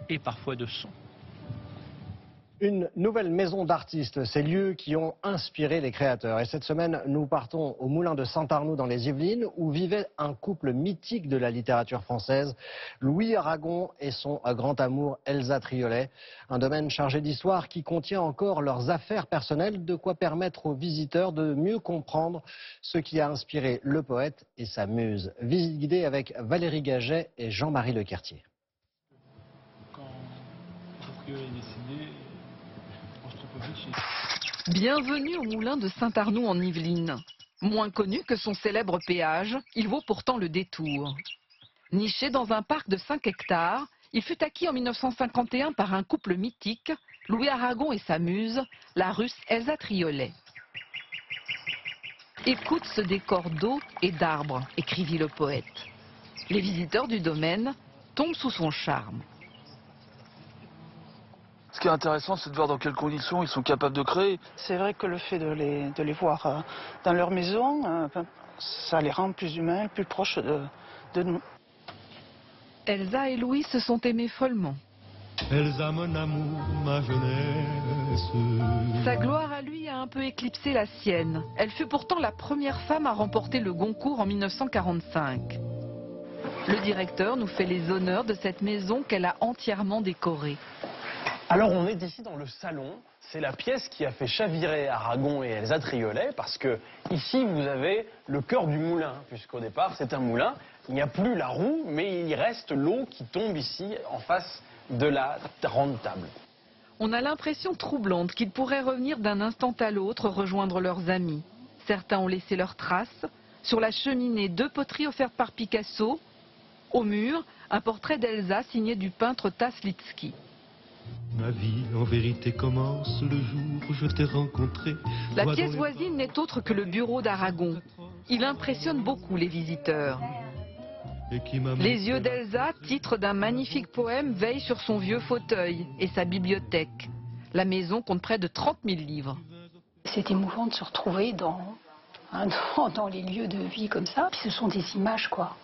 et parfois de son. Une nouvelle maison d'artistes, ces lieux qui ont inspiré les créateurs. Et cette semaine, nous partons au Moulin de Saint-Arnoult dans les Yvelines, où vivait un couple mythique de la littérature française, Louis Aragon et son grand amour Elsa Triolet. Un domaine chargé d'histoire qui contient encore leurs affaires personnelles, de quoi permettre aux visiteurs de mieux comprendre ce qui a inspiré le poète et sa muse. Visite guidée avec Valérie Gaget et Jean-Marie Lequertier. Quand Triolet est décédé, bienvenue au Moulin de Saint-Arnoult en Yvelines. Moins connu que son célèbre péage, il vaut pourtant le détour. Niché dans un parc de 5 hectares, il fut acquis en 1951 par un couple mythique, Louis Aragon et sa muse, la Russe Elsa Triolet. Écoute ce décor d'eau et d'arbres, écrivit le poète. Les visiteurs du domaine tombent sous son charme. Ce qui est intéressant, c'est de voir dans quelles conditions ils sont capables de créer. C'est vrai que le fait de les voir dans leur maison, ça les rend plus humains, plus proches de nous. Elsa et Louis se sont aimés follement. Elsa, mon amour, ma jeunesse. Sa gloire à lui a un peu éclipsé la sienne. Elle fut pourtant la première femme à remporter le Goncourt en 1945. Le directeur nous fait les honneurs de cette maison qu'elle a entièrement décorée. Alors on est ici dans le salon, c'est la pièce qui a fait chavirer Aragon et Elsa Triolet parce que ici vous avez le cœur du moulin, puisqu'au départ c'est un moulin, il n'y a plus la roue mais il reste l'eau qui tombe ici en face de la grande table. On a l'impression troublante qu'ils pourraient revenir d'un instant à l'autre rejoindre leurs amis. Certains ont laissé leurs traces. Sur la cheminée, 2 poteries offertes par Picasso. Au mur, un portrait d'Elsa signé du peintre Taslitsky. Ma vie, en vérité, commence le jour où je t'ai rencontré. La pièce voisine n'est autre que le bureau d'Aragon. Il impressionne beaucoup les visiteurs. Les yeux d'Elsa, titre d'un magnifique poème, veillent sur son vieux fauteuil et sa bibliothèque. La maison compte près de 30 000 livres. C'est émouvant de se retrouver dans les lieux de vie comme ça. Puis ce sont des images, quoi,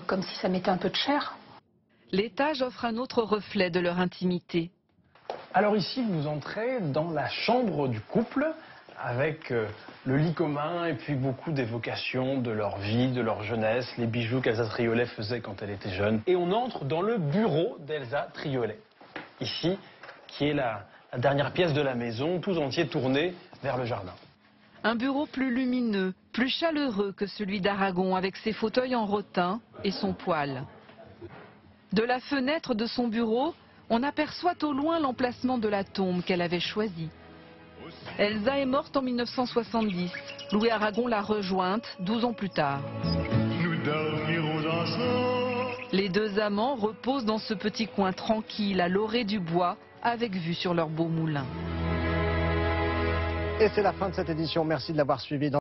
comme si ça mettait un peu de chair. L'étage offre un autre reflet de leur intimité. Alors ici vous entrez dans la chambre du couple avec le lit commun et puis beaucoup d'évocations de leur vie, de leur jeunesse, les bijoux qu'Elsa Triolet faisait quand elle était jeune. Et on entre dans le bureau d'Elsa Triolet, ici, qui est la dernière pièce de la maison, tout entier tourné vers le jardin. Un bureau plus lumineux, plus chaleureux que celui d'Aragon, avec ses fauteuils en rotin et son poêle. De la fenêtre de son bureau, on aperçoit au loin l'emplacement de la tombe qu'elle avait choisie. Elsa est morte en 1970. Louis Aragon l'a rejointe 12 ans plus tard. Nous dormirons ensemble. Les 2 amants reposent dans ce petit coin tranquille à l'orée du bois, avec vue sur leur beau moulin. Et c'est la fin de cette édition. Merci de l'avoir suivi.